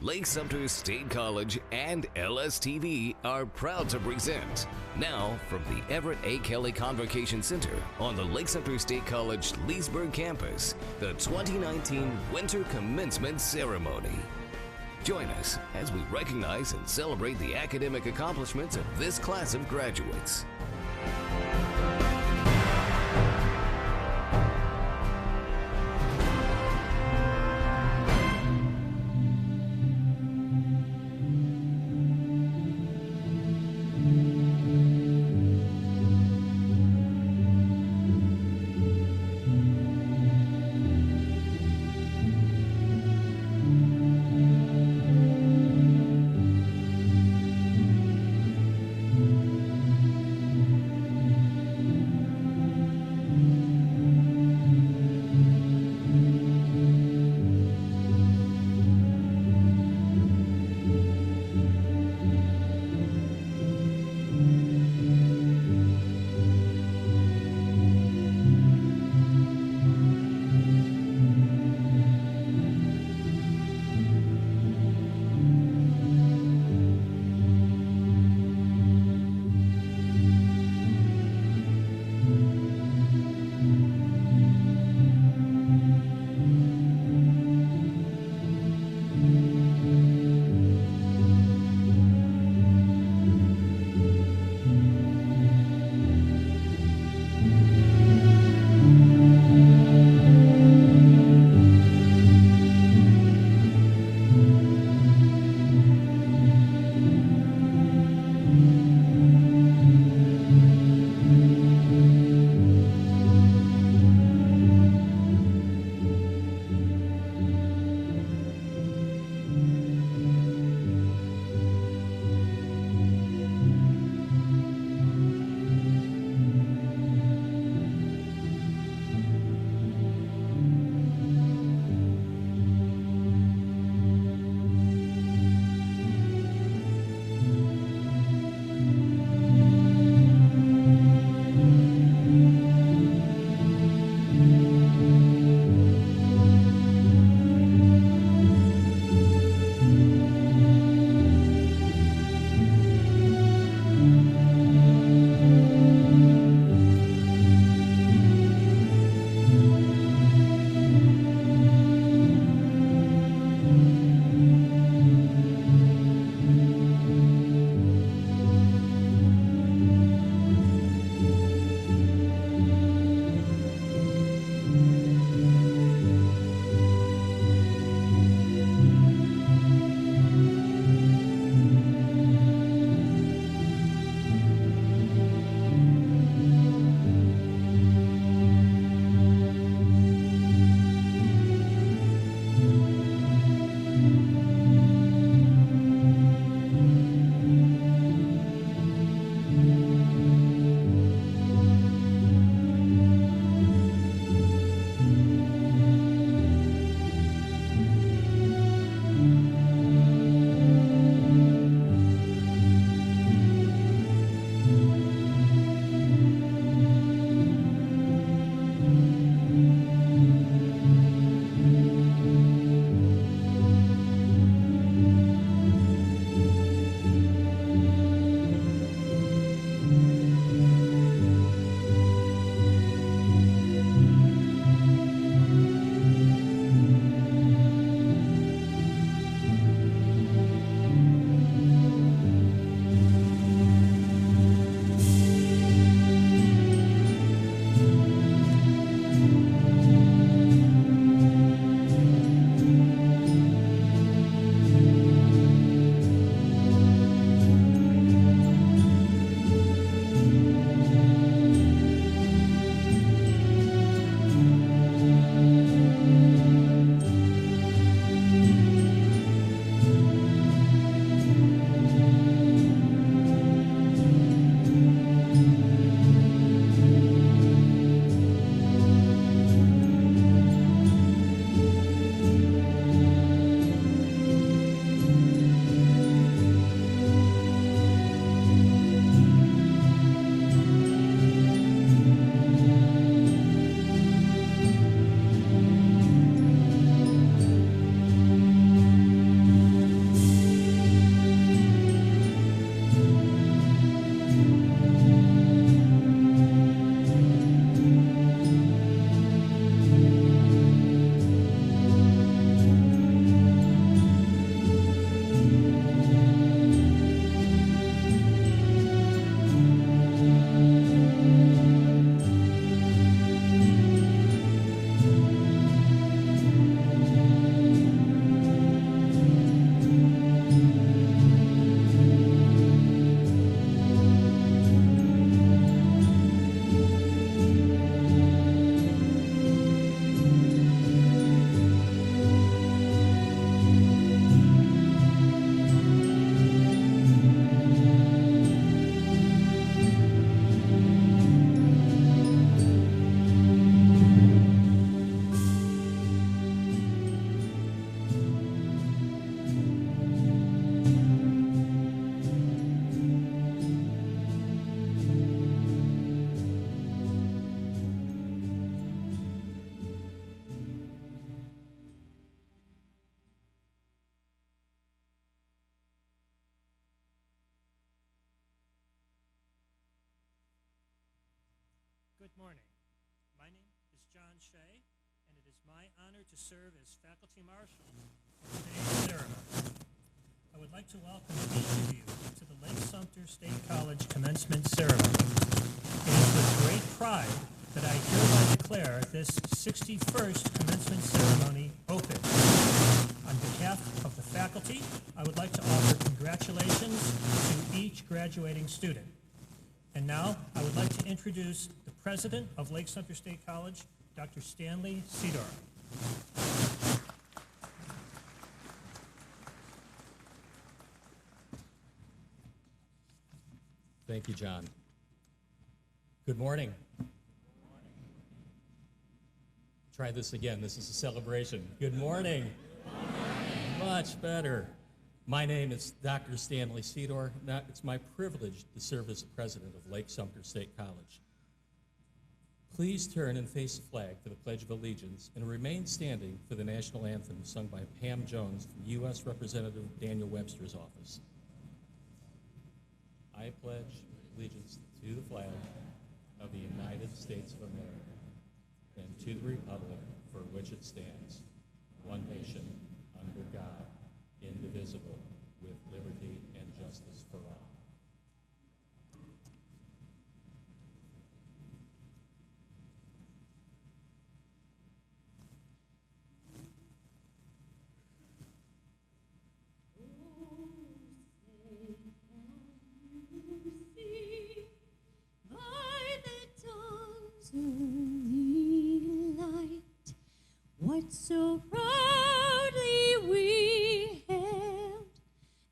Lake-Sumter State College and LSTV are proud to present, now from the Everett A. Kelly Convocation Center on the Lake-Sumter State College Leesburg campus, the 2019 Winter Commencement Ceremony. Join us as we recognize and celebrate the academic accomplishments of this class of graduates. Good morning. My name is John Shea, and it is my honor to serve as faculty marshal for today's ceremony. I would like to welcome each of you to the Lake-Sumter State College Commencement Ceremony. It is with great pride that I hereby declare this 61st Commencement Ceremony open. On behalf of the faculty, I would like to offer congratulations to each graduating student. And now, I would like to introduce the president of Lake-Sumter State College, Dr. Stanley Sedor. Thank you, John. Good morning. Try this again. This is a celebration. Good morning. Much better. My name is Dr. Stanley Sedor. It's my privilege to serve as the president of Lake-Sumter State College. Please turn and face the flag for the Pledge of Allegiance and remain standing for the national anthem sung by Pam Jones from U.S. Representative Daniel Webster's office. I pledge allegiance to the flag of the United States of America and to the republic for which it stands, one nation, under God, indivisible, with liberty and justice for all. What so proudly we hailed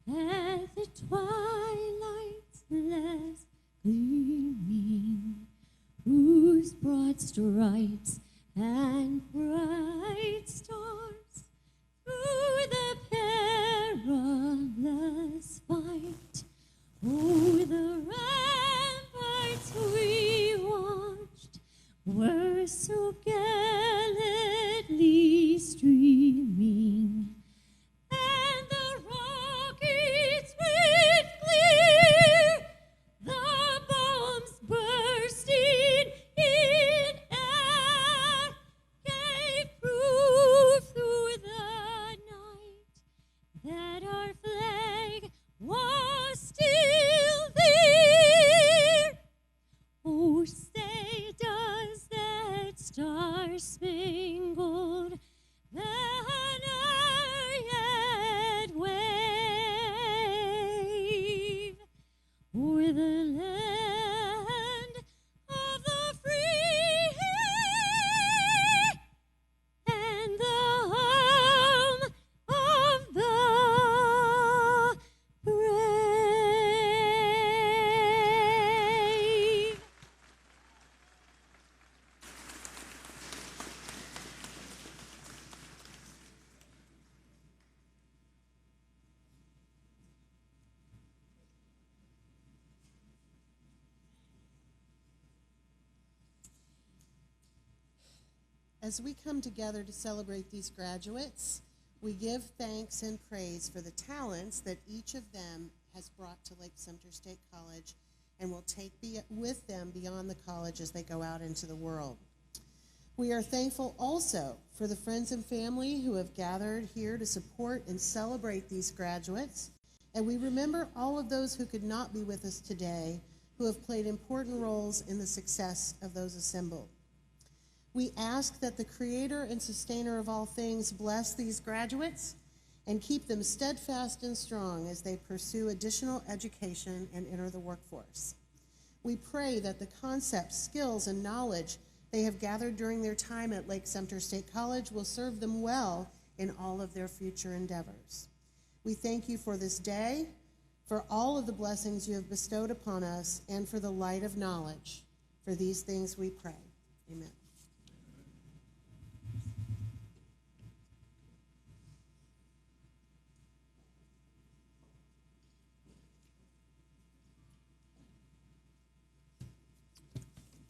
at the twilight's last gleaming, whose broad stripes and bright stars through the perilous fight, o'er the ramparts we watched, were so gallantly streaming, and the rockets went clear, the bombs bursting in air, gave proof through the night that our flag was still there. Oh, say does that star-spangled banner yet wave o'er the land of the free and the home of the brave. As we come together to celebrate these graduates, we give thanks and praise for the talents that each of them has brought to Lake-Sumter State College and will take with them beyond the college as they go out into the world. We are thankful also for the friends and family who have gathered here to support and celebrate these graduates, and we remember all of those who could not be with us today who have played important roles in the success of those assembled. We ask that the Creator and Sustainer of all things bless these graduates and keep them steadfast and strong as they pursue additional education and enter the workforce. We pray that the concepts, skills, and knowledge they have gathered during their time at Lake-Sumter State College will serve them well in all of their future endeavors. We thank you for this day, for all of the blessings you have bestowed upon us, and for the light of knowledge. For these things we pray. Amen.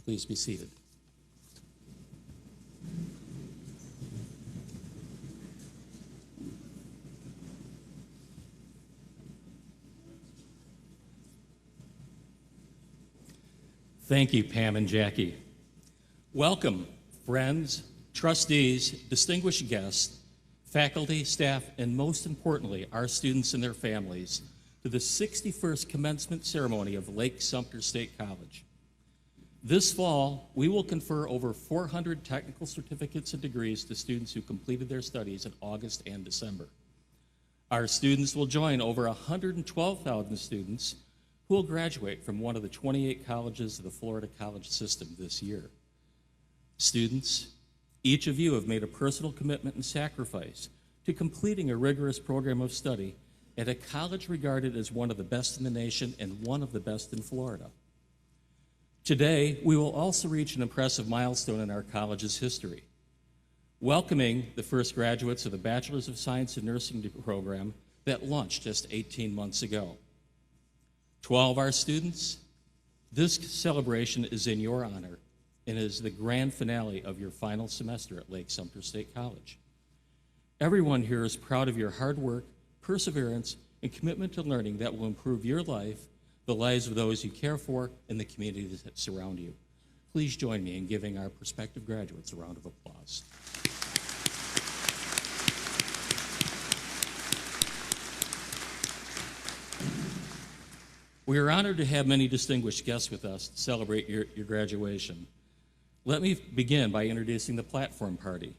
Please be seated. Thank you, Pam and Jackie. Welcome, friends, trustees, distinguished guests, faculty, staff, and most importantly, our students and their families, to the 61st Commencement Ceremony of Lake-Sumter State College. This fall, we will confer over 400 technical certificates and degrees to students who completed their studies in August and December. Our students will join over 112,000 students who will graduate from one of the 28 colleges of the Florida college system this year. Students, each of you have made a personal commitment and sacrifice to completing a rigorous program of study at a college regarded as one of the best in the nation and one of the best in Florida. Today, we will also reach an impressive milestone in our college's history, welcoming the first graduates of the Bachelor's of Science in Nursing program that launched just 18 months ago. To all of our students, this celebration is in your honor and is the grand finale of your final semester at Lake-Sumter State College. Everyone here is proud of your hard work, perseverance, and commitment to learning that will improve your life, the lives of those you care for, and the communities that surround you. Please join me in giving our prospective graduates a round of applause. We are honored to have many distinguished guests with us to celebrate your graduation. Let me begin by introducing the platform party.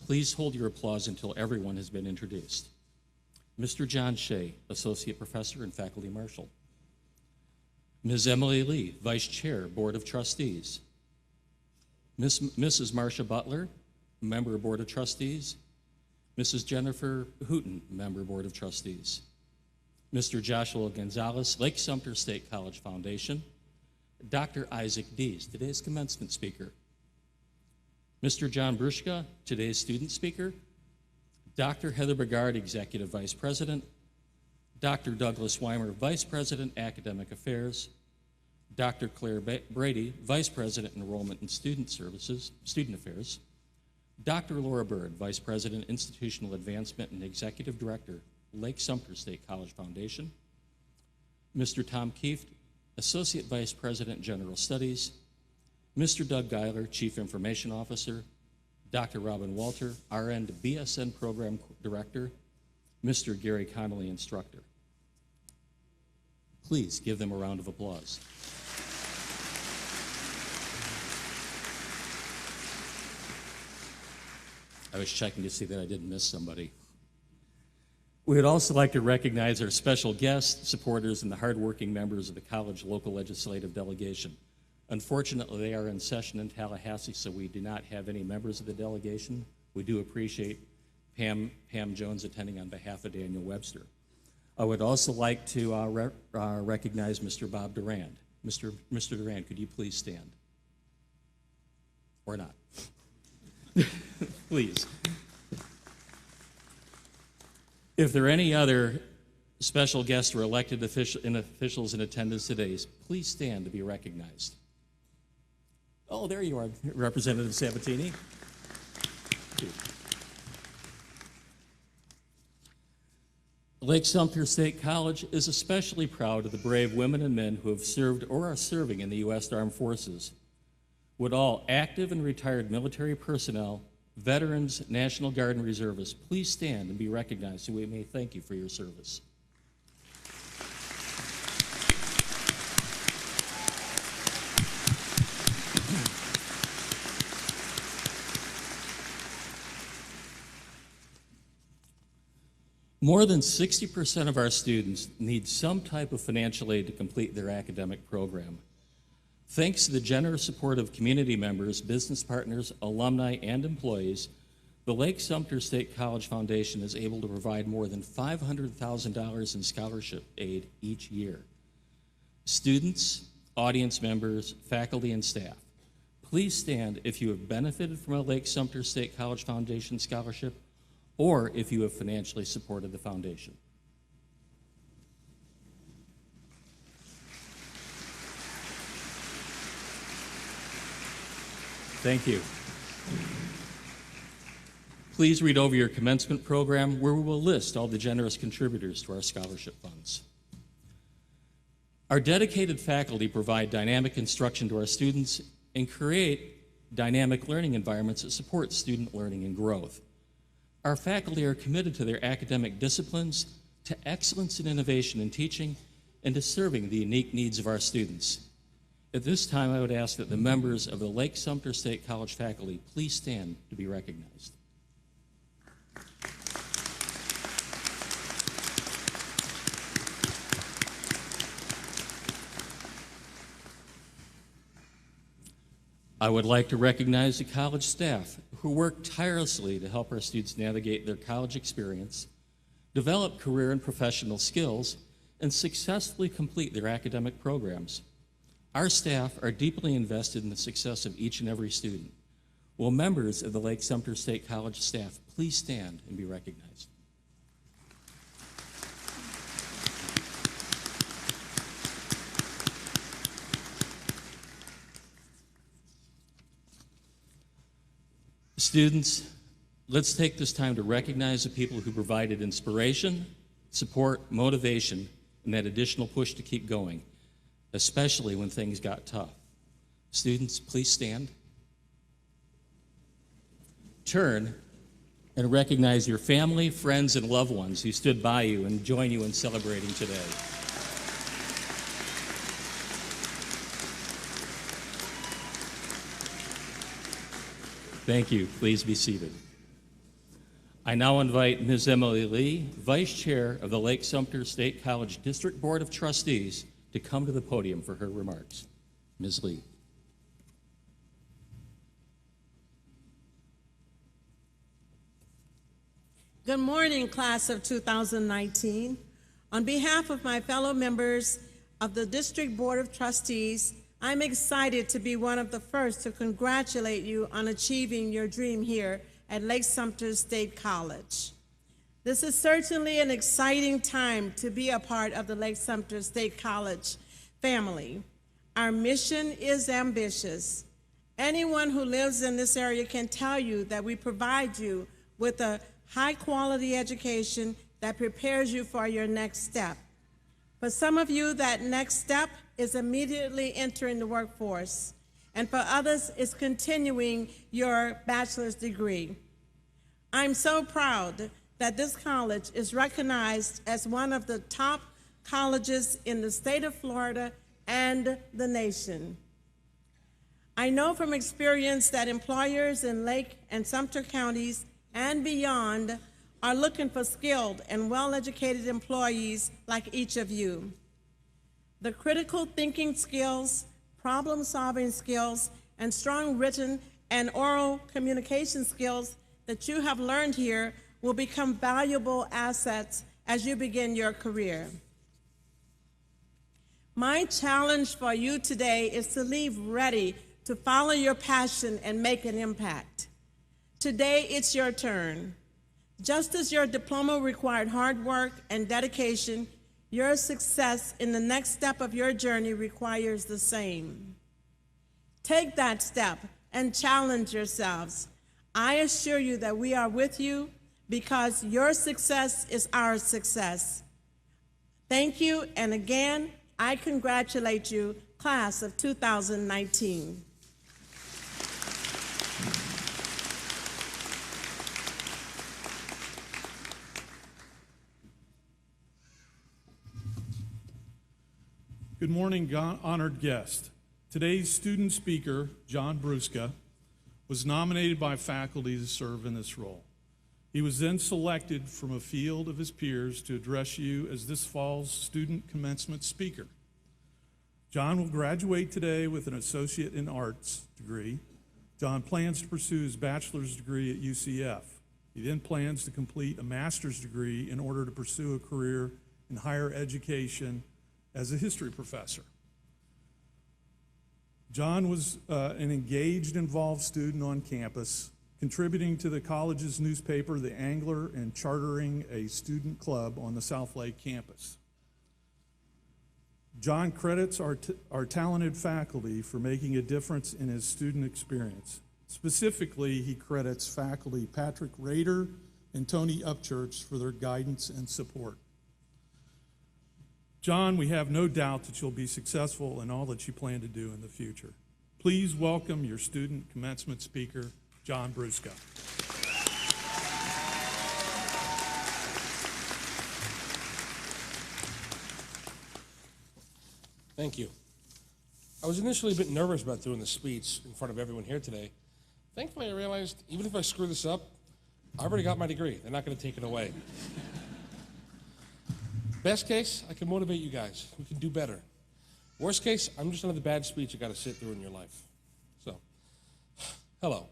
Please hold your applause until everyone has been introduced. Mr. John Shea, Associate Professor and Faculty Marshal. Ms. Emily Lee, Vice Chair, Board of Trustees. Mrs. Marcia Butler, Member of Board of Trustees. Mrs. Jennifer Hooten, Member Board of Trustees. Mr. Joshua Gonzalez, Lake-Sumter State College Foundation. Dr. Isaac Dees, today's commencement speaker. Mr. John Bruschka, today's student speaker. Dr. Heather Begard, Executive Vice President. Dr. Douglas Weimer, Vice President, Academic Affairs. Dr. Claire Brady, Vice President, Enrollment and Student Affairs. Dr. Laura Bird, Vice President, Institutional Advancement and Executive Director, Lake-Sumter State College Foundation. Mr. Tom Kieft, Associate Vice President, General Studies. Mr. Doug Geiler, Chief Information Officer. Dr. Robin Walter, RN to BSN Program Director. Mr. Gary Connolly, Instructor. Please give them a round of applause. I was checking to see that I didn't miss somebody. We would also like to recognize our special guests, supporters, and the hardworking members of the college local legislative delegation. Unfortunately, they are in session in Tallahassee, so we do not have any members of the delegation. We do appreciate Pam Jones attending on behalf of Daniel Webster. I would also like to recognize Mr. Bob Durand. Mr. Durand, could you please stand? Or not? Please. If there are any other special guests or elected officials in attendance today, please stand to be recognized. Oh, there you are, Representative Sabatini. Thank you. Lake-Sumter State College is especially proud of the brave women and men who have served or are serving in the U.S. Armed Forces. Would all active and retired military personnel, veterans, National Guard, and reservists please stand and be recognized so we may thank you for your service. More than 60% of our students need some type of financial aid to complete their academic program. Thanks to the generous support of community members, business partners, alumni, and employees, the Lake-Sumter State College Foundation is able to provide more than $500,000 in scholarship aid each year. Students, audience members, faculty, and staff, please stand if you have benefited from a Lake-Sumter State College Foundation scholarship or if you have financially supported the foundation. Thank you. Please read over your commencement program where we will list all the generous contributors to our scholarship funds. Our dedicated faculty provide dynamic instruction to our students and create dynamic learning environments that support student learning and growth. Our faculty are committed to their academic disciplines, to excellence and innovation in teaching, and to serving the unique needs of our students. At this time, I would ask that the members of the Lake-Sumter State College faculty please stand to be recognized. I would like to recognize the college staff who work tirelessly to help our students navigate their college experience, develop career and professional skills, and successfully complete their academic programs. Our staff are deeply invested in the success of each and every student. Will members of the Lake-Sumter State College staff please stand and be recognized? Students, let's take this time to recognize the people who provided inspiration, support, motivation, and that additional push to keep going, especially when things got tough. Students, please stand. Turn and recognize your family, friends, and loved ones who stood by you and join you in celebrating today. Thank you. Please be seated. I now invite Ms. Emily Lee, Vice Chair of the Lake-Sumter State College District Board of Trustees, to come to the podium for her remarks. Ms. Lee. Good morning, class of 2019. On behalf of my fellow members of the District Board of Trustees, I'm excited to be one of the first to congratulate you on achieving your dream here at Lake-Sumter State College. This is certainly an exciting time to be a part of the Lake-Sumter State College family. Our mission is ambitious. Anyone who lives in this area can tell you that we provide you with a high-quality education that prepares you for your next step. For some of you, that next step is immediately entering the workforce, and for others, it's continuing your bachelor's degree. I'm so proud that this college is recognized as one of the top colleges in the state of Florida and the nation. I know from experience that employers in Lake and Sumter counties and beyond are looking for skilled and well-educated employees like each of you. The critical thinking skills, problem-solving skills, and strong written and oral communication skills that you have learned here will become valuable assets as you begin your career. My challenge for you today is to leave ready to follow your passion and make an impact. Today, it's your turn. Just as your diploma required hard work and dedication, your success in the next step of your journey requires the same. Take that step and challenge yourselves. I assure you that we are with you because your success is our success. Thank you, and again, I congratulate you, class of 2019. Good morning, honored guest. Today's student speaker, John Brusca, was nominated by faculty to serve in this role. He was then selected from a field of his peers to address you as this fall's student commencement speaker. John will graduate today with an Associate in Arts degree. John plans to pursue his bachelor's degree at UCF. He then plans to complete a master's degree in order to pursue a career in higher education as a history professor. John was an engaged, involved student on campus, contributing to the college's newspaper, The Angler, and chartering a student club on the South Lake campus. John credits our talented faculty for making a difference in his student experience. Specifically, he credits faculty Patrick Rader and Tony Upchurch for their guidance and support. John, we have no doubt that you'll be successful in all that you plan to do in the future. Please welcome your student commencement speaker, John Brusca. Thank you. I was initially a bit nervous about doing the speech in front of everyone here today. Thankfully, I realized even if I screw this up, I already got my degree. They're not going to take it away. Best case, I can motivate you guys. We can do better. Worst case, I'm just another bad speech you got to sit through in your life. So, hello.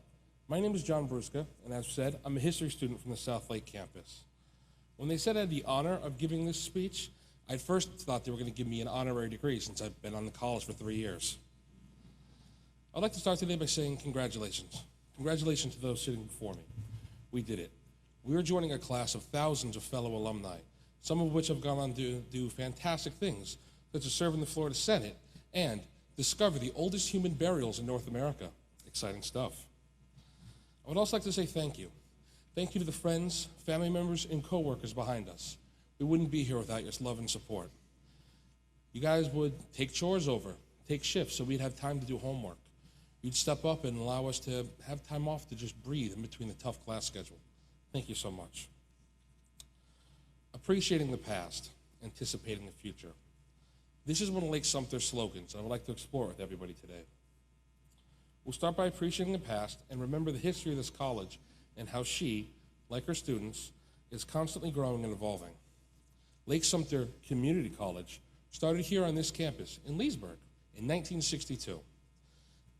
My name is John Brusca, and as said, I'm a history student from the South Lake campus. When they said I had the honor of giving this speech, I at first thought they were going to give me an honorary degree since I've been on the college for 3 years. I'd like to start today by saying congratulations. Congratulations to those sitting before me. We did it. We are joining a class of thousands of fellow alumni, some of which have gone on to do fantastic things, such as serve in the Florida Senate and discover the oldest human burials in North America. Exciting stuff. I would also like to say thank you. Thank you to the friends, family members, and coworkers behind us. We wouldn't be here without your love and support. You guys would take chores over, take shifts so we'd have time to do homework. You'd step up and allow us to have time off to just breathe in between the tough class schedule. Thank you so much. Appreciating the past, anticipating the future. This is one of Lake-Sumter's slogans I would like to explore with everybody today. We'll start by appreciating the past and remember the history of this college and how she, like her students, is constantly growing and evolving. Lake-Sumter Community College started here on this campus in Leesburg in 1962.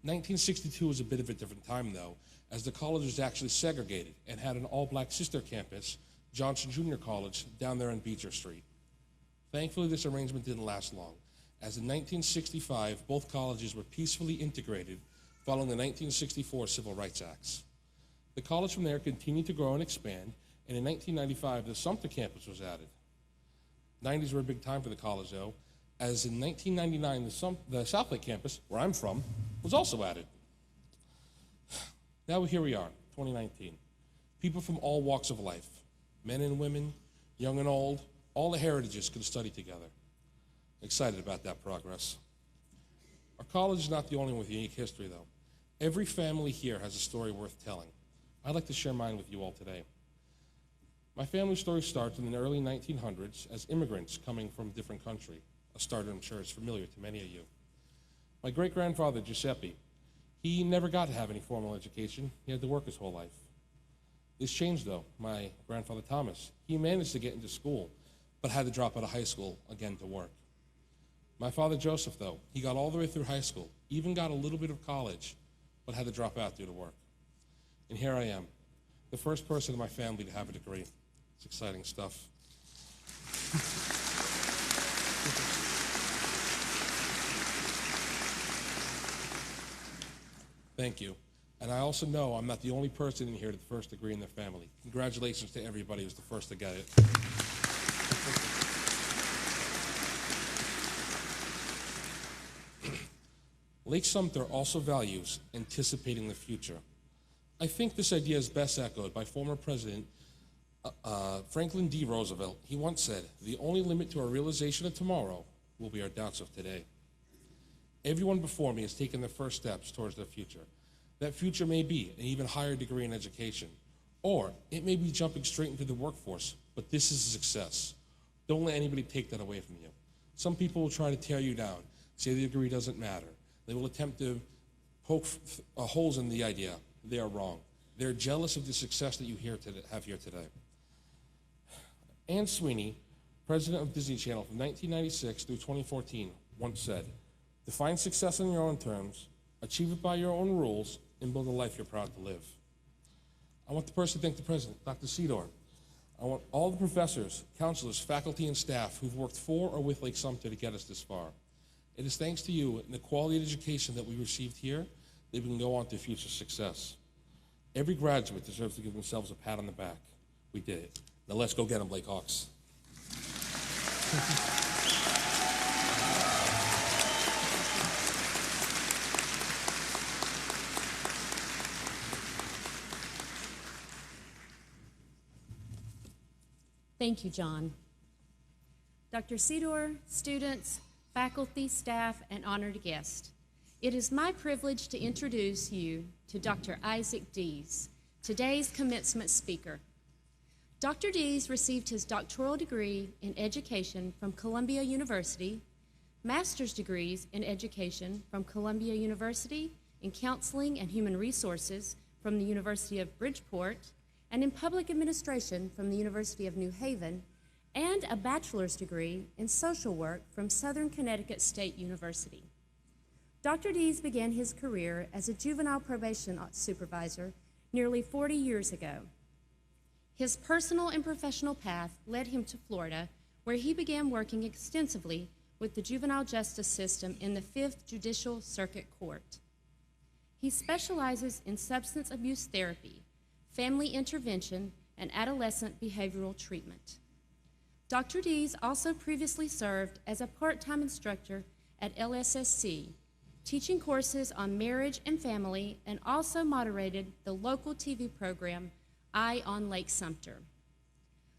1962 was a bit of a different time, though, as the college was actually segregated and had an all-black sister campus, Johnson Junior College, down there on Beecher Street. Thankfully, this arrangement didn't last long, as in 1965, both colleges were peacefully integrated following the 1964 Civil Rights Acts. The college from there continued to grow and expand, and in 1995, the Sumter campus was added. 90s were a big time for the college, though, as in 1999, the South Lake campus, where I'm from, was also added. Now here we are, 2019. People from all walks of life, men and women, young and old, all the heritages could study together. Excited about that progress. Our college is not the only one with unique history, though. Every family here has a story worth telling. I'd like to share mine with you all today. My family story starts in the early 1900s as immigrants coming from a different country, a start I'm sure is familiar to many of you. My great-grandfather, Giuseppe, he never got to have any formal education. He had to work his whole life. This changed, though. My grandfather, Thomas, he managed to get into school, but had to drop out of high school again to work. My father, Joseph, though, he got all the way through high school, even got a little bit of college, but had to drop out due to work. And here I am, the first person in my family to have a degree. It's exciting stuff. Thank you. And I also know I'm not the only person in here with the first degree in their family. Congratulations to everybody who's the first to get it. Lake-Sumter also values anticipating the future. I think this idea is best echoed by former President Franklin D. Roosevelt. He once said, "The only limit to our realization of tomorrow will be our doubts of today." Everyone before me has taken their first steps towards their future. That future may be an even higher degree in education, or it may be jumping straight into the workforce, but this is a success. Don't let anybody take that away from you. Some people will try to tear you down, say the degree doesn't matter. They will attempt to poke holes in the idea. They are wrong. They're jealous of the success that you have here today. Anne Sweeney, president of Disney Channel from 1996 through 2014, once said, "Define success on your own terms, achieve it by your own rules, and build a life you're proud to live." I want to personally thank the president, Dr. Sedor. I want all the professors, counselors, faculty, and staff who've worked for or with Lake-Sumter to get us this far. It is thanks to you and the quality of education that we received here that we can go on to future success. Every graduate deserves to give themselves a pat on the back. We did it. Now let's go get them, Lakehawks. Thank you, John. Dr. Sedor, students, faculty, staff, and honored guests, It is my privilege to introduce you to Dr. Isaac Dees, today's commencement speaker. Dr. Dees received his doctoral degree in education from Columbia University, master's degrees in education from Columbia University, in counseling and human resources from the University of Bridgeport, and in public administration from the University of New Haven, and a bachelor's degree in social work from Southern Connecticut State University. Dr. Dees began his career as a juvenile probation supervisor nearly 40 years ago. His personal and professional path led him to Florida, where he began working extensively with the juvenile justice system in the 5th Judicial Circuit Court. He specializes in substance abuse therapy, family intervention, and adolescent behavioral treatment. Dr. Dees also previously served as a part-time instructor at LSSC, teaching courses on marriage and family, and also moderated the local TV program Eye on Lake-Sumter.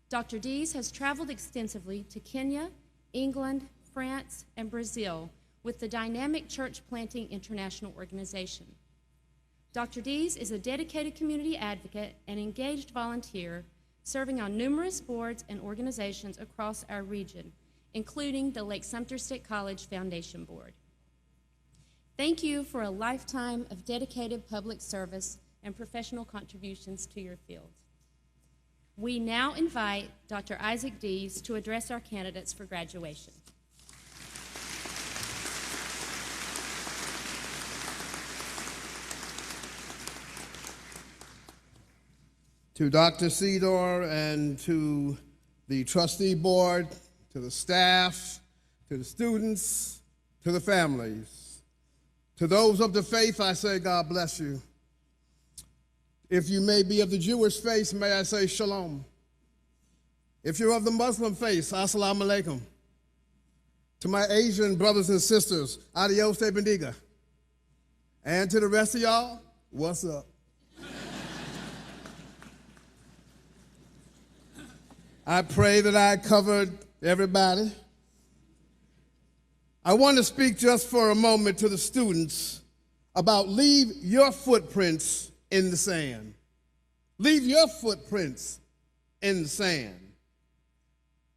Dr. Dees has traveled extensively to Kenya, England, France, and Brazil with the Dynamic Church Planting International Organization. Dr. Dees is a dedicated community advocate and engaged volunteer, serving on numerous boards and organizations across our region, including the Lake-Sumter State College Foundation Board. Thank you for a lifetime of dedicated public service and professional contributions to your field. We now invite Dr. Isaac Dees to address our candidates for graduation. To Dr. Cedar and to the trustee board, to the staff, to the students, to the families, to those of the faith, I say God bless you. If you may be of the Jewish faith, may I say shalom. If you're of the Muslim faith, assalamu alaikum. To my Asian brothers and sisters, adios te bendiga. And to the rest of y'all, what's up? I pray that I covered everybody. I want to speak just for a moment to the students about leave your footprints in the sand. Leave your footprints in the sand.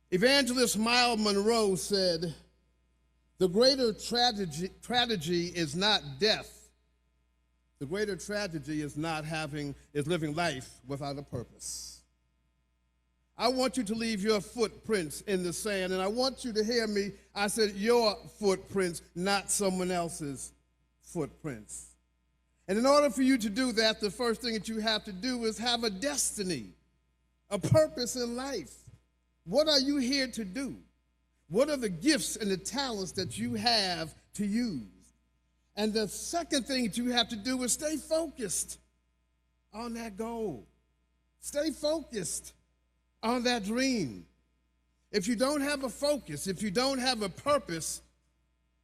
Evangelist Miles Monroe said, the greater tragedy is not death. The greater tragedy is living life without a purpose. I want you to leave your footprints in the sand, and I want you to hear me. I said your footprints, not someone else's footprints. And in order for you to do that, the first thing that you have to do is have a destiny, a purpose in life. What are you here to do? What are the gifts and the talents that you have to use? And the second thing that you have to do is stay focused on that goal. Stay focused on that dream. If you don't have a focus, if you don't have a purpose,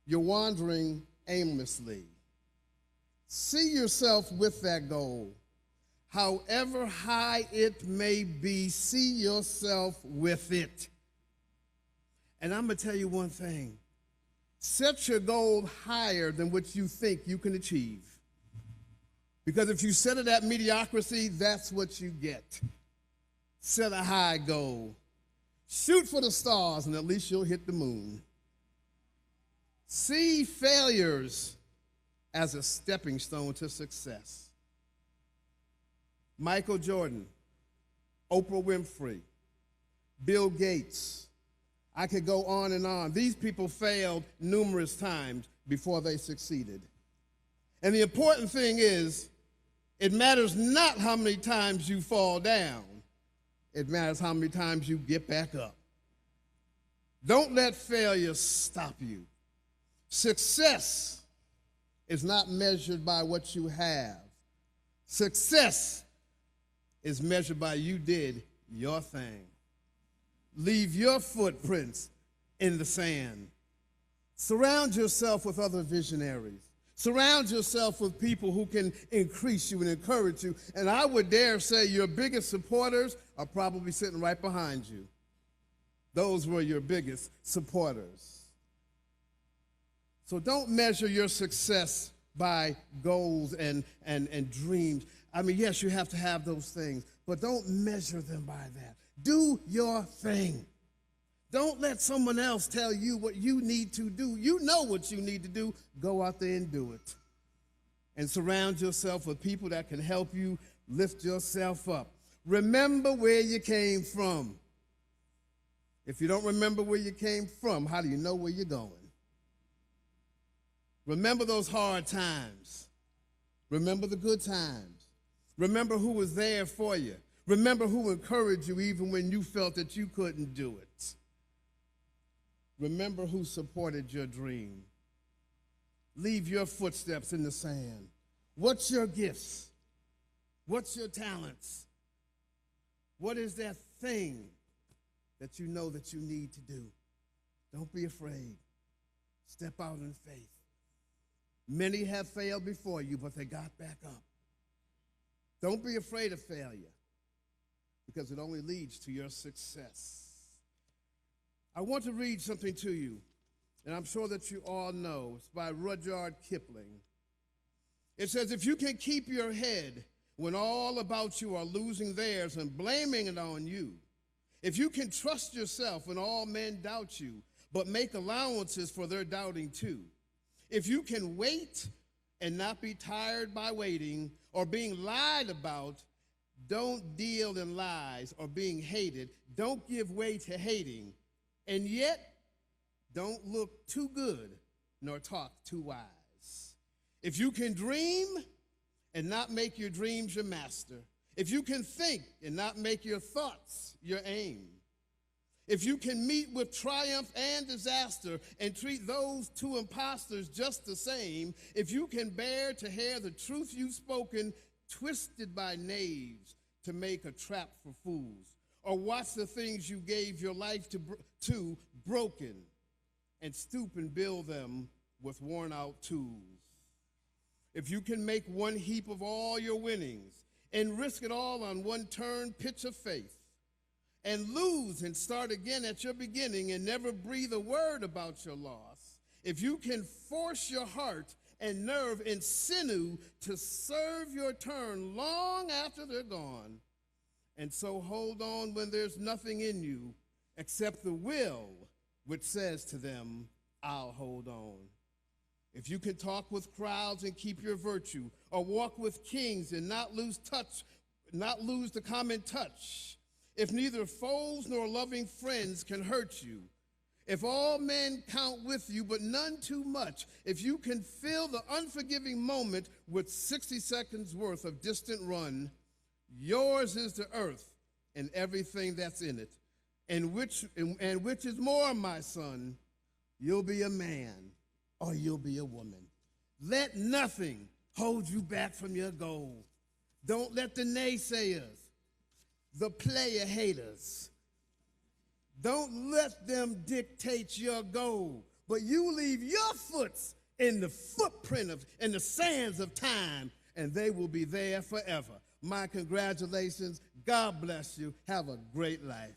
you're wandering aimlessly. See yourself with that goal. However high it may be, see yourself with it. And I'm going to tell you one thing. Set your goal higher than what you think you can achieve. Because if you set it at mediocrity, that's what you get. Set a high goal. Shoot for the stars, and at least you'll hit the moon. See failures as a stepping stone to success. Michael Jordan, Oprah Winfrey, Bill Gates. I could go on and on. These people failed numerous times before they succeeded. And the important thing is, it matters not how many times you fall down. It matters how many times you get back up. Don't let failure stop you. Success is not measured by what you have. Success is measured by you did your thing. Leave your footprints in the sand. Surround yourself with other visionaries. Surround yourself with people who can increase you and encourage you. And I would dare say your biggest supporters are probably sitting right behind you. Those were your biggest supporters. So don't measure your success by goals and dreams. I mean, yes, you have to have those things, but don't measure them by that. Do your thing. Don't let someone else tell you what you need to do. You know what you need to do. Go out there and do it. And surround yourself with people that can help you lift yourself up. Remember where you came from. If you don't remember where you came from, how do you know where you're going? Remember those hard times. Remember the good times. Remember who was there for you. Remember who encouraged you even when you felt that you couldn't do it. Remember who supported your dream. Leave your footsteps in the sand. What's your gifts? What's your talents? What is that thing that you know that you need to do? Don't be afraid. Step out in faith. Many have failed before you, but they got back up. Don't be afraid of failure, because it only leads to your success. I want to read something to you, and I'm sure that you all know. It's by Rudyard Kipling. It says, if you can keep your head when all about you are losing theirs and blaming it on you, if you can trust yourself when all men doubt you, but make allowances for their doubting too, if you can wait and not be tired by waiting or being lied about, don't deal in lies or being hated, don't give way to hating, and yet don't look too good nor talk too wise. If you can dream and not make your dreams your master, if you can think and not make your thoughts your aim, if you can meet with triumph and disaster and treat those two impostors just the same, if you can bear to hear the truth you've spoken twisted by knaves to make a trap for fools, or watch the things you gave your life to broken and stoop and build them with worn out tools. If you can make one heap of all your winnings and risk it all on one turn pitch of faith, and lose and start again at your beginning and never breathe a word about your loss, if you can force your heart and nerve and sinew to serve your turn long after they're gone, and so hold on when there's nothing in you except the will which says to them, I'll hold on. If you can talk with crowds and keep your virtue, or walk with kings and not lose the common touch, if neither foes nor loving friends can hurt you, if all men count with you but none too much, if you can fill the unforgiving moment with 60 seconds worth of distant run, yours is the earth and everything that's in it, and which is more, my son, you'll be a man or you'll be a woman. Let nothing hold you back from your goal. Don't let the naysayers, the player haters, don't let them dictate your goal, but you leave your foots in the footprint in the sands of time, and they will be there forever. My congratulations. God bless you. Have a great life.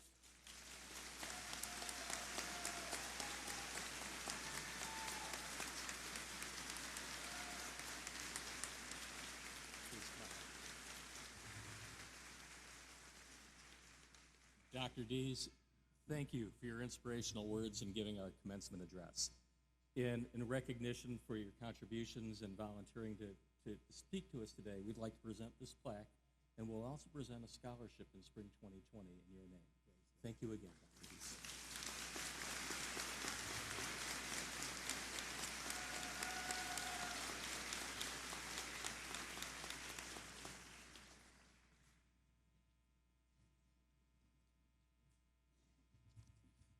Dr. Dees, thank you for your inspirational words in giving our commencement address. In recognition for your contributions and volunteering to speak to us today, we'd like to present this plaque, and we'll also present a scholarship in spring 2020 in your name. Thank you again, Dr. Dees.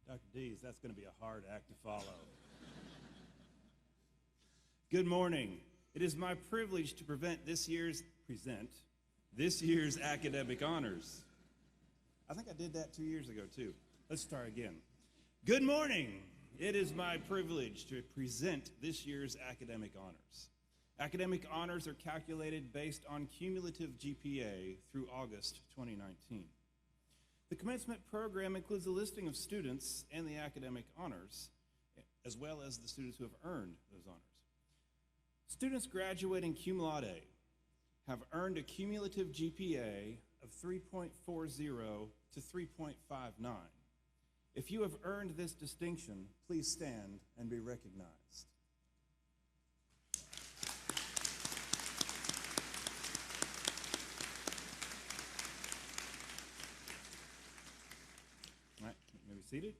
Dr. Dees, that's going to be a hard act to follow. Good morning. It is my privilege to present this year's academic honors. I think I did that 2 years ago, too. Let's start again. Good morning. It is my privilege to present this year's academic honors. Academic honors are calculated based on cumulative GPA through August 2019. The commencement program includes a listing of students and the academic honors, as well as the students who have earned those honors. Students graduating cum laude have earned a cumulative GPA of 3.40 to 3.59. If you have earned this distinction, please stand and be recognized. All right, you may be seated.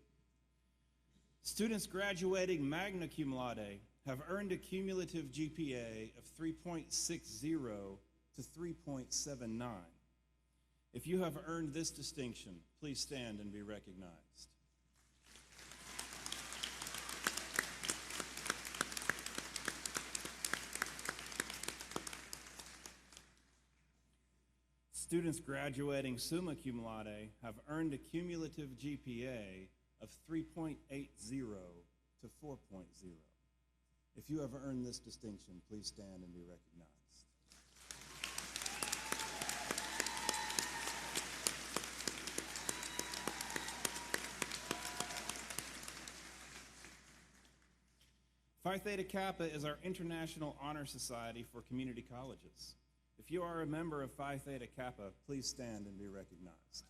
Students graduating magna cum laude have earned a cumulative GPA of 3.60 to 3.79. If you have earned this distinction, please stand and be recognized. Students graduating summa cum laude have earned a cumulative GPA of 3.80 to 4.0. If you have earned this distinction, please stand and be recognized. Phi Theta Kappa is our international honor society for community colleges. If you are a member of Phi Theta Kappa, please stand and be recognized.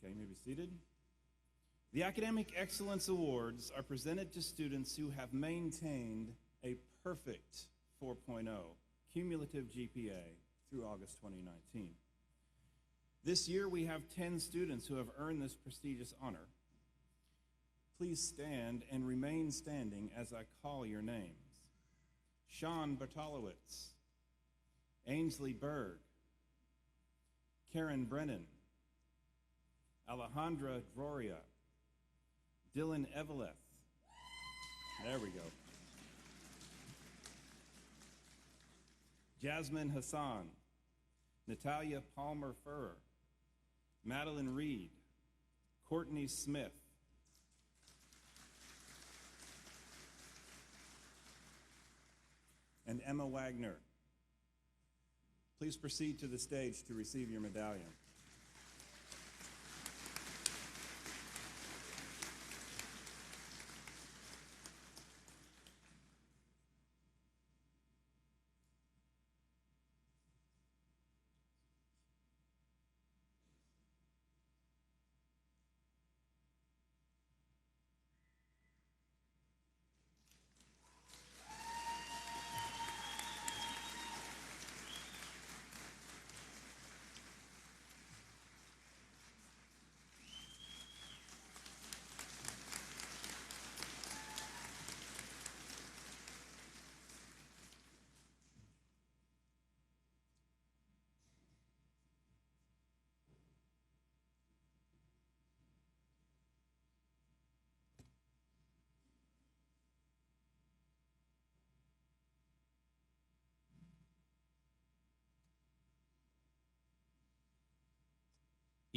Okay, you may be seated. The Academic Excellence Awards are presented to students who have maintained a perfect 4.0 cumulative GPA through August 2019. This year we have 10 students who have earned this prestigious honor. Please stand and remain standing as I call your names. Sean Bartolowitz, Ainsley Berg, Karen Brennan, Alejandra Droria, Dylan Eveleth. There we go. Jasmine Hassan, Natalia Palmer-Furrer, Madeline Reed, Courtney Smith, and Emma Wagner. Please proceed to the stage to receive your medallion.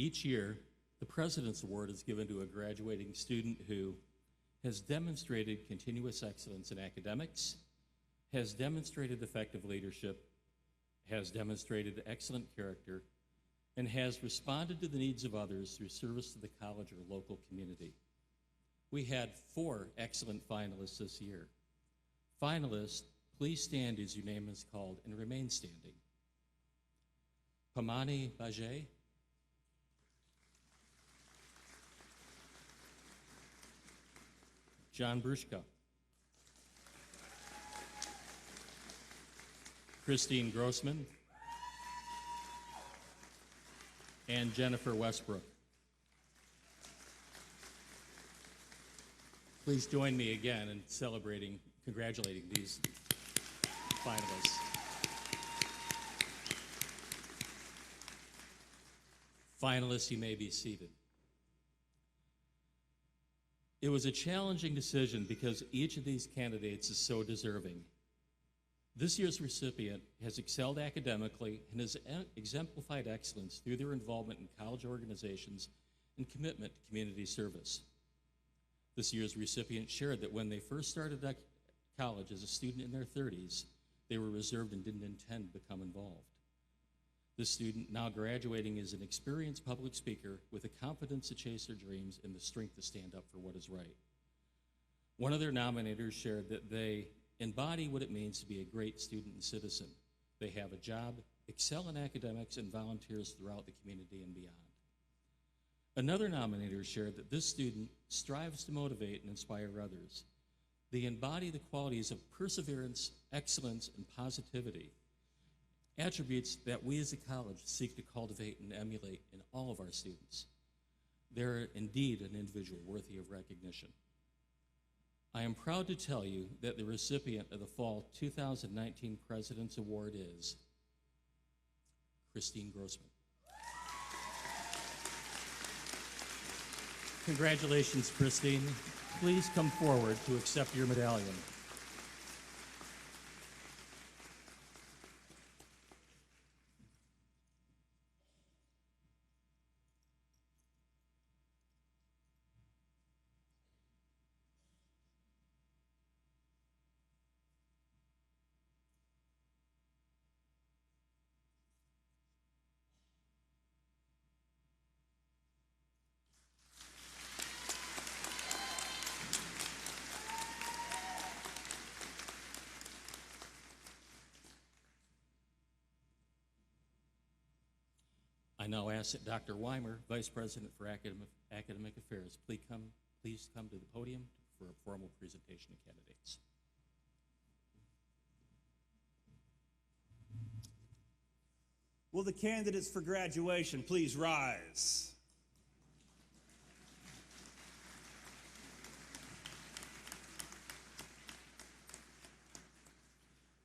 Each year, the President's Award is given to a graduating student who has demonstrated continuous excellence in academics, has demonstrated effective leadership, has demonstrated excellent character, and has responded to the needs of others through service to the college or local community. We had 4 excellent finalists this year. Finalists, please stand as your name is called and remain standing. Pamani Bajay, John Bruschka, Christine Grossman, and Jennifer Westbrook. Please join me again in congratulating these finalists. Finalists, you may be seated. It was a challenging decision because each of these candidates is so deserving. This year's recipient has excelled academically and has exemplified excellence through their involvement in college organizations and commitment to community service. This year's recipient shared that when they first started at college as a student in their 30s, they were reserved and didn't intend to become involved. This student, now graduating, is an experienced public speaker with the confidence to chase their dreams and the strength to stand up for what is right. One of their nominators shared that they embody what it means to be a great student and citizen. They have a job, excel in academics, and volunteers throughout the community and beyond. Another nominator shared that this student strives to motivate and inspire others. They embody the qualities of perseverance, excellence, and positivity, attributes that we as a college seek to cultivate and emulate in all of our students. They're indeed an individual worthy of recognition. I am proud to tell you that the recipient of the Fall 2019 President's Award is Christine Grossman. Congratulations, Christine. Please come forward to accept your medallion. I now ask that Dr. Weimer, Vice President for Academic Affairs, please come to the podium for a formal presentation of candidates. Will the candidates for graduation please rise?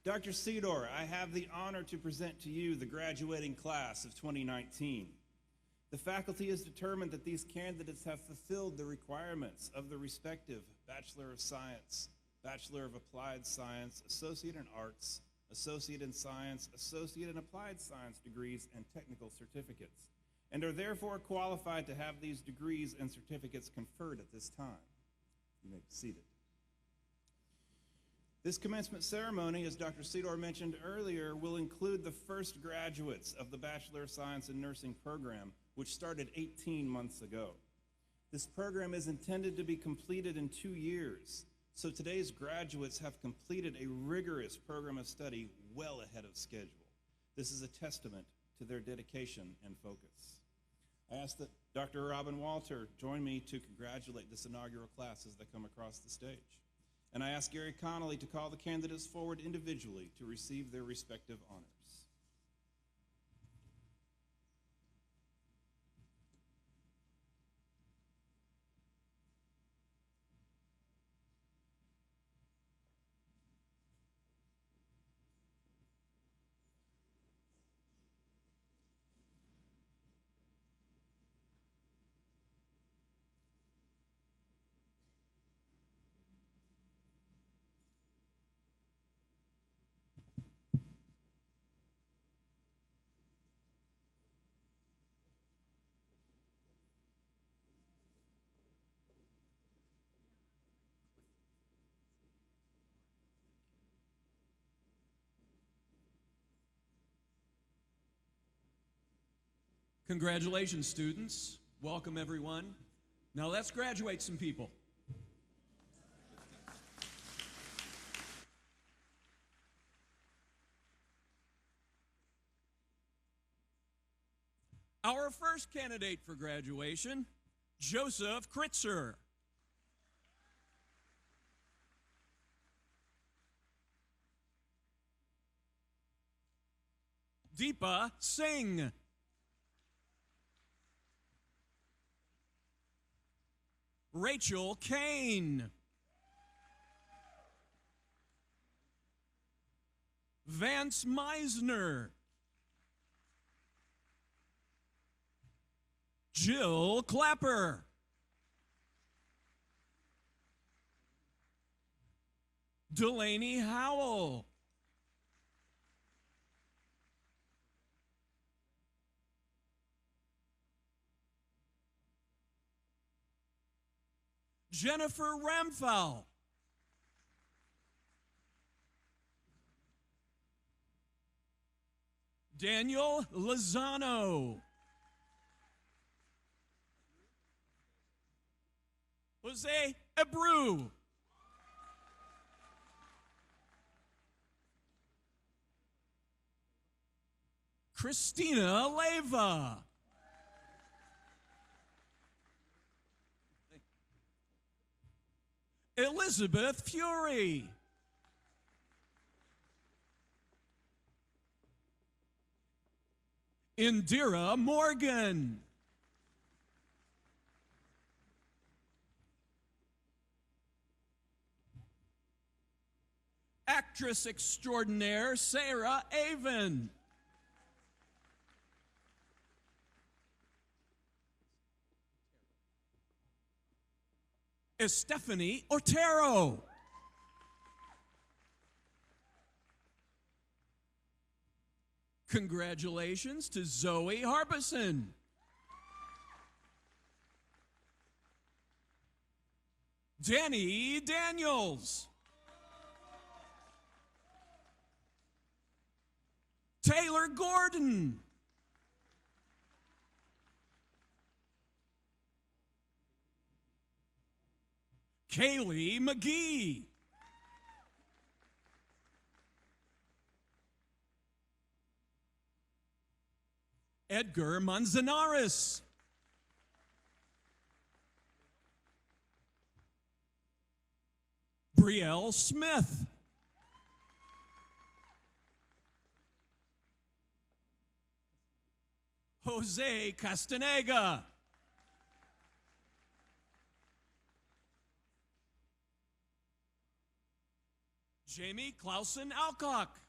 Dr. Sedor, I have the honor to present to you the graduating class of 2019. The faculty has determined that these candidates have fulfilled the requirements of the respective Bachelor of Science, Bachelor of Applied Science, Associate in Arts, Associate in Science, Associate in Applied Science degrees, and technical certificates, and are therefore qualified to have these degrees and certificates conferred at this time. You may be seated. This commencement ceremony, as Dr. Sedor mentioned earlier, will include the first graduates of the Bachelor of Science in Nursing program, which started 18 months ago. This program is intended to be completed in 2 years, so today's graduates have completed a rigorous program of study well ahead of schedule. This is a testament to their dedication and focus. I ask that Dr. Robin Walter join me to congratulate this inaugural class as they come across the stage. And I ask Gary Connolly to call the candidates forward individually to receive their respective honors. Congratulations, students. Welcome, everyone. Now let's graduate some people. Our first candidate for graduation, Joseph Kritzer. Deepa Singh. Rachel Kane. Vance Meisner. Jill Clapper. Delaney Howell. Jennifer Ramphal. Daniel Lozano. Jose Abreu. Christina Leyva. Elizabeth Fury. Indira Morgan. Actress extraordinaire Sarah Avon. Stephanie Otero. Congratulations to Zoe Harbison. Danny Daniels. Taylor Gordon. Kaylee McGee. Edgar Manzanares. Brielle Smith. Jose Castaneda. Jamie Clausen Alcock.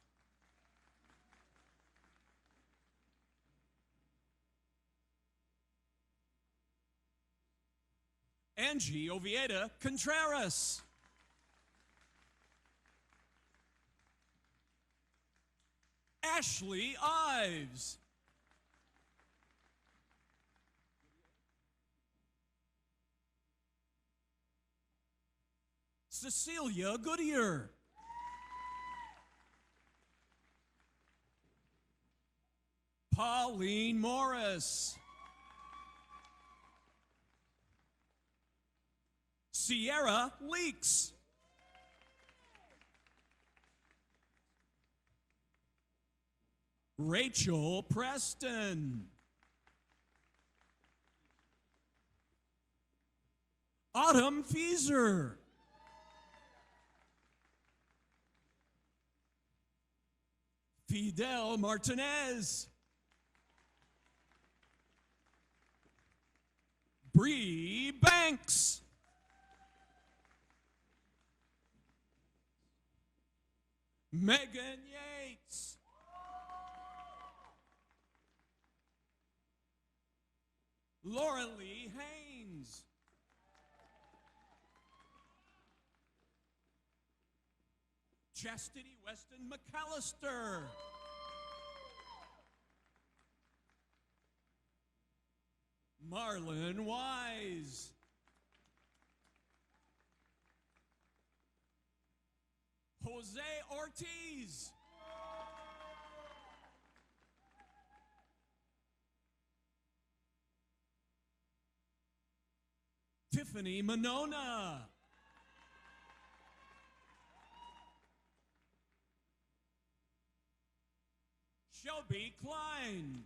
Angie Ovieda Contreras. Ashley Ives. Cecilia Goodyear. Pauline Morris. Sierra Leaks. Rachel Preston. Autumn Fieser. Fidel Martinez. Bree Banks. Megan Yates. Laura Lee Haynes. Chastity Weston McAllister. Marlon Wise. Jose Ortiz. Tiffany Monona. Shelby Klein.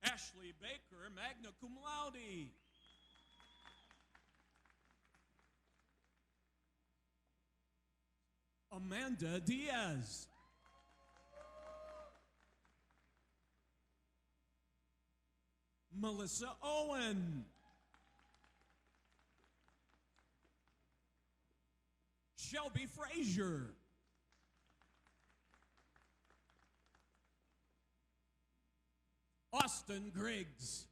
Ashley Baker, magna cum laude. Amanda Diaz. Melissa Owen. Shelby Frazier. Austin Griggs.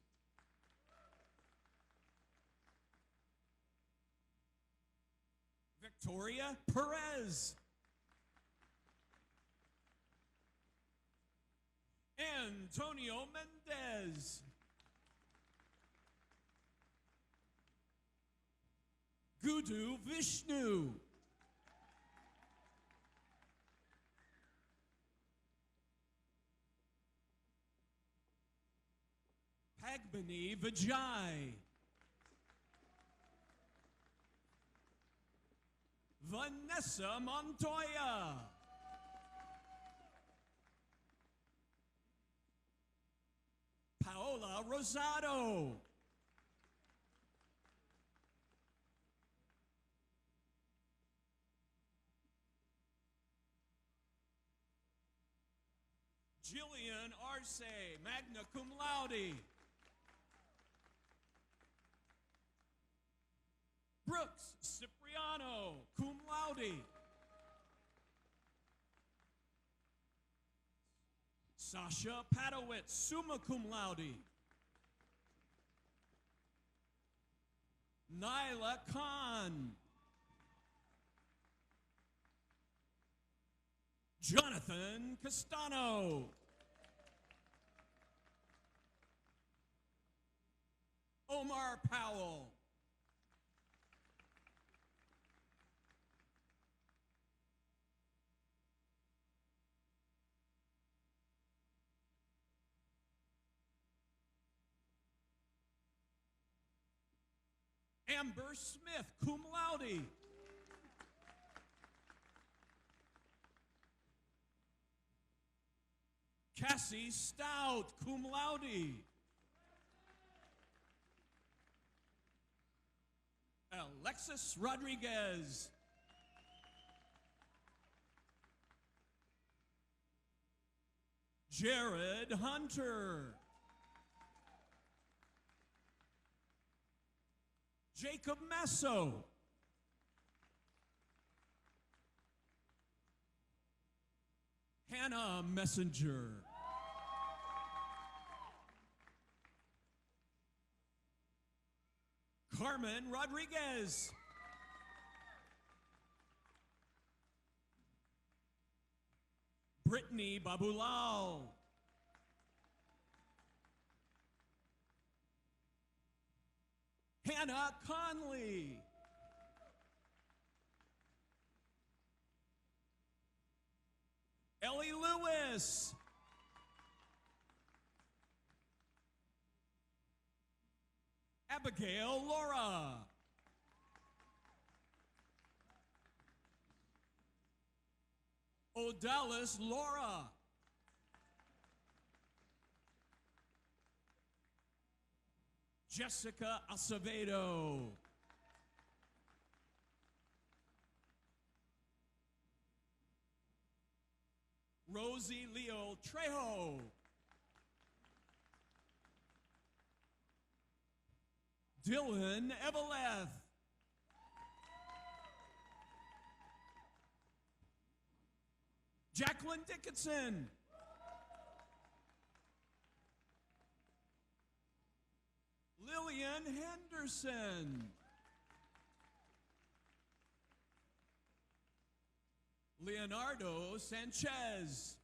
Victoria Perez. Antonio Mendez. Gudu Vishnu. Pagbani Vijay. Vanessa Montoya. Paola Rosado. Jillian Arce, magna cum laude. Brooks Cipriano, cum laude. Sasha Padowitz, summa cum laude. Nyla Khan. Jonathan Castano. Omar Powell. Amber Smith, cum laude. Cassie Stout, cum laude. Alexis Rodriguez. Jared Hunter. Jacob Masso. Hannah Messenger. Carmen Rodriguez. Brittany Babulal. Hannah Conley. Ellie Lewis. Abigail Laura. Odalis Laura. Jessica Acevedo. Rosie Leo Trejo. Dylan Eveleth. Jacqueline Dickinson. Lillian Henderson. Leonardo Sanchez.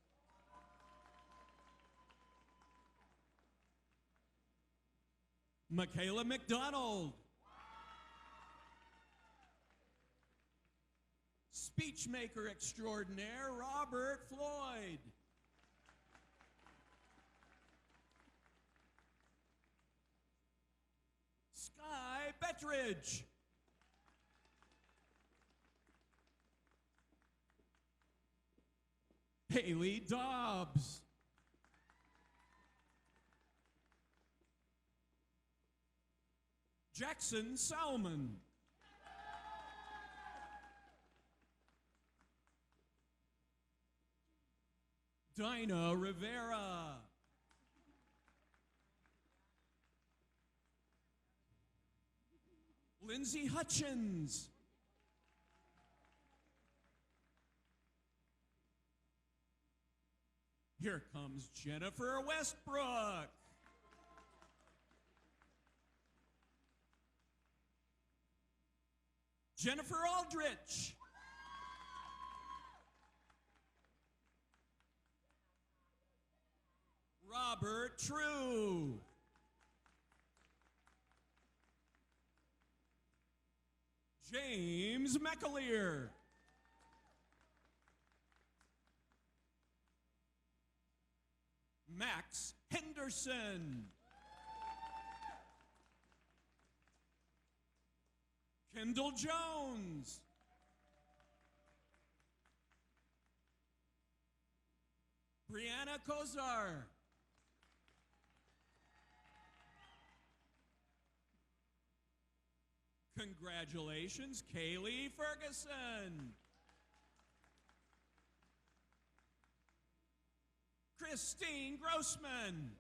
Michaela McDonald. Speechmaker extraordinaire Robert Floyd. Sky Bettridge. Haley Dobbs. Jackson Salmon. Dinah Rivera. Lindsay Hutchins. Here comes Jennifer Westbrook. Jennifer Aldrich. Robert True. James McAleer. Max Henderson. Kendall Jones. Brianna Kozar. Congratulations, Kaylee Ferguson. Christine Grossman.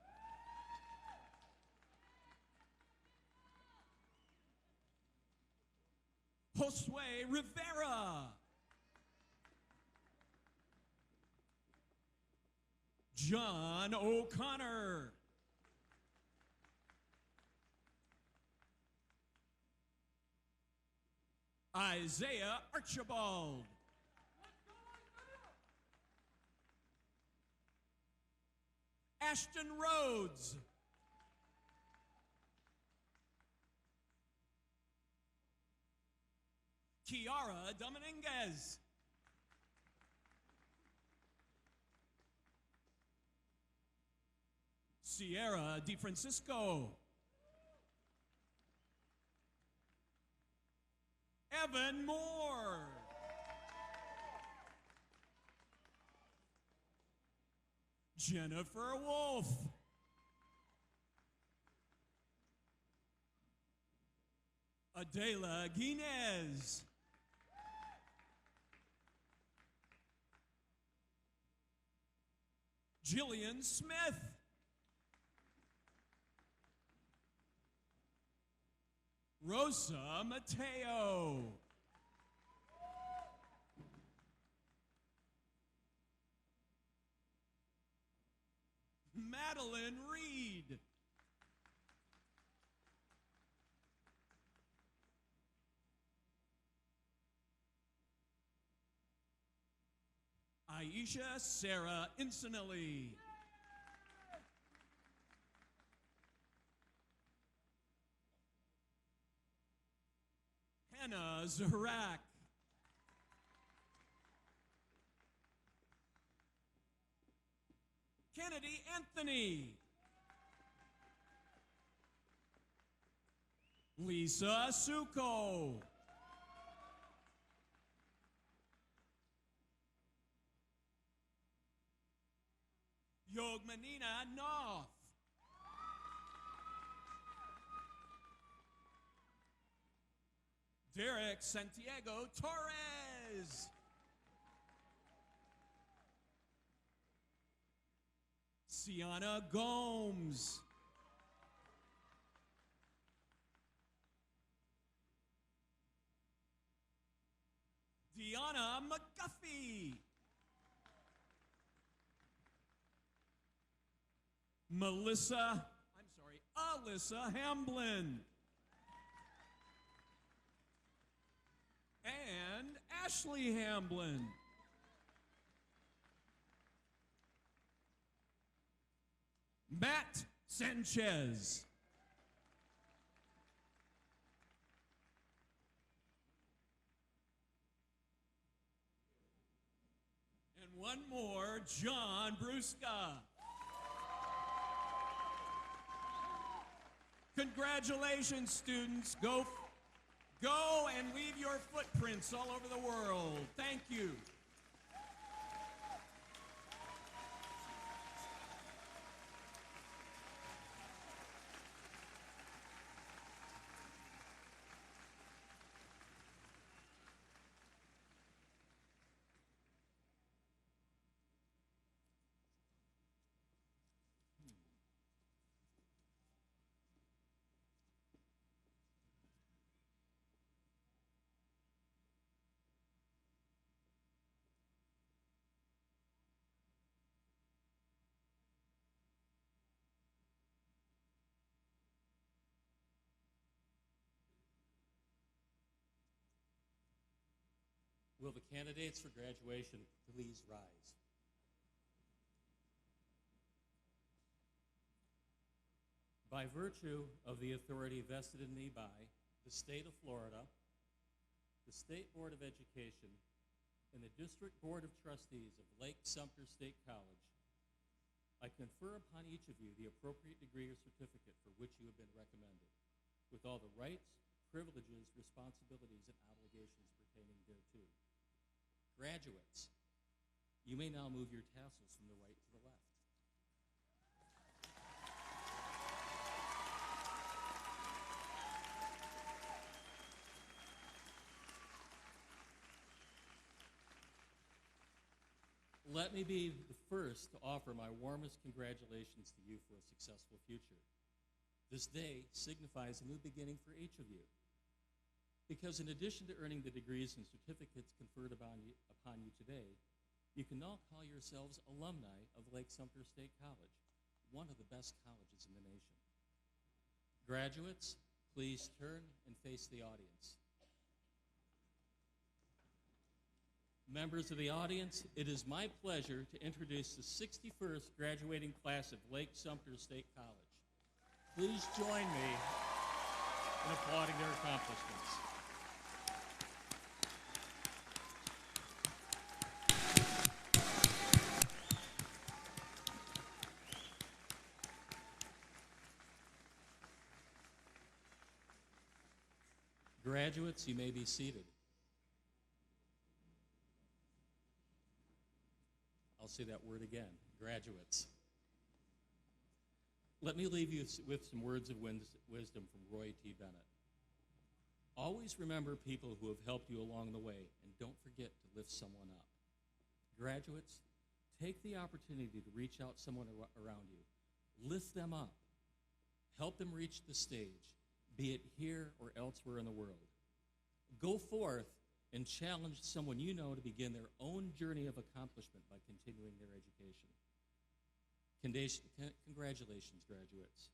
Josue Rivera. John O'Connor. Isaiah Archibald. Ashton Rhodes. Kiara Dominguez. Sierra DeFrancisco. Evan Moore. Jennifer Wolf. Adela Guinez. Jillian Smith. Rosa Mateo. Madeline Reed. Aisha Sarah Insinelli. Hannah Zarak. Kennedy Anthony. Lisa Suko. Yogmanina Noth. Derek Santiago Torres. Sienna Gomes. Deanna McGuffey. Alyssa Hamblin. And Ashley Hamblin. Matt Sanchez. And one more, John Brusca. Congratulations, students. Go and leave your footprints all over the world. Thank you. Will the candidates for graduation please rise? By virtue of the authority vested in me by the state of Florida the State Board of Education, and the District Board of Trustees of Lake-Sumter State College, I confer upon each of you the appropriate degree or certificate for which you have been recommended, with all the rights, privileges, responsibilities, and obligations pertaining thereto. Graduates, you may now move your tassels from the right to the left. Let me be the first to offer my warmest congratulations to you for a successful future. This day signifies a new beginning for each of you, because in addition to earning the degrees and certificates conferred upon you today, you can now call yourselves alumni of Lake-Sumter State College, one of the best colleges in the nation. Graduates, please turn and face the audience. Members of the audience, it is my pleasure to introduce the 61st graduating class of Lake-Sumter State College. Please join me in applauding their accomplishments. Graduates, you may be seated. I'll say that word again, graduates. Let me leave you with some words of wisdom from Roy T. Bennett. Always remember people who have helped you along the way, and don't forget to lift someone up. Graduates, take the opportunity to reach out to someone around you. Lift them up. Help them reach the stage, be it here or elsewhere in the world. Go forth and challenge someone you know to begin their own journey of accomplishment by continuing their education. Congratulations, graduates.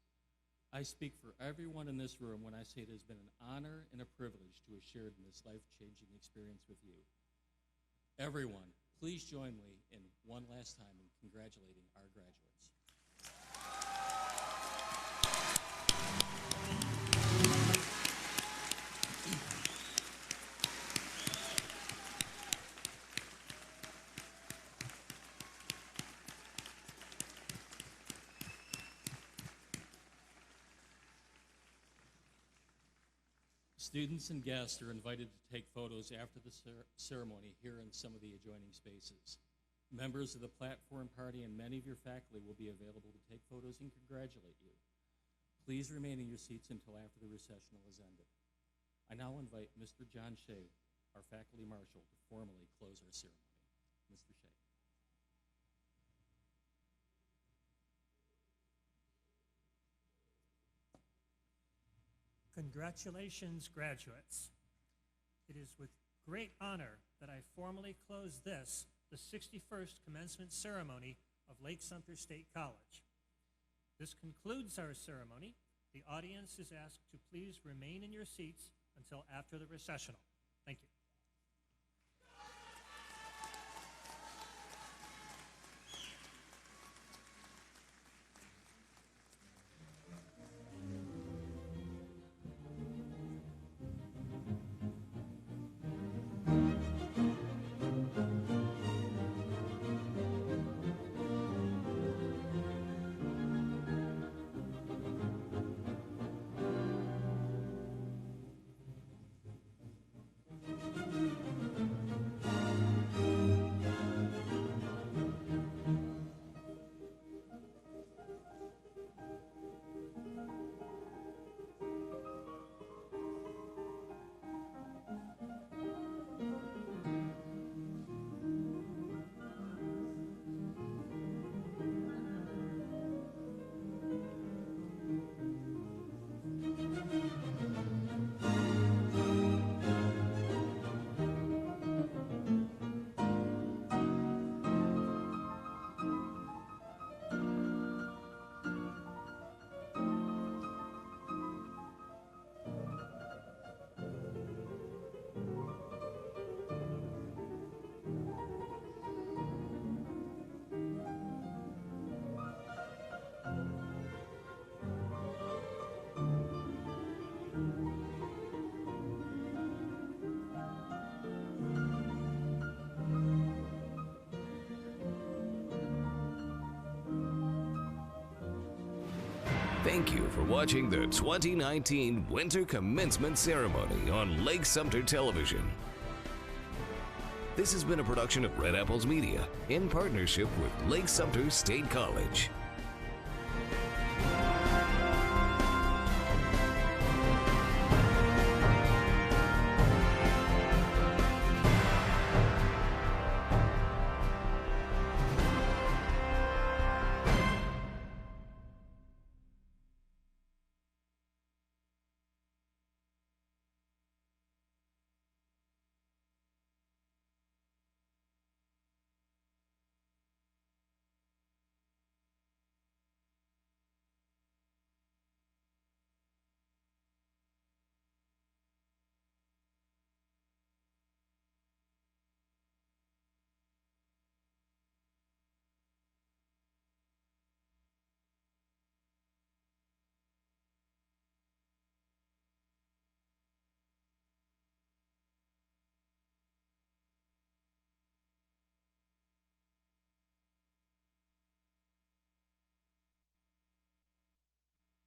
I speak for everyone in this room when I say it has been an honor and a privilege to have shared in this life-changing experience with you. Everyone, please join me in one last time in congratulating our graduates. Students and guests are invited to take photos after the ceremony here in some of the adjoining spaces. Members of the platform party and many of your faculty will be available to take photos and congratulate you. Please remain in your seats until after the recessional has ended. I now invite Mr. John Shea, our faculty marshal, to formally close our ceremony. Mr. Shea. Congratulations, graduates. It is with great honor that I formally close this, the 61st Commencement Ceremony of Lake-Sumter State College. This concludes our ceremony. The audience is asked to please remain in your seats until after the recessional. Thank you. Thank you for watching the 2019 Winter Commencement Ceremony on Lake-Sumter Television. This has been a production of Red Apples Media in partnership with Lake-Sumter State College.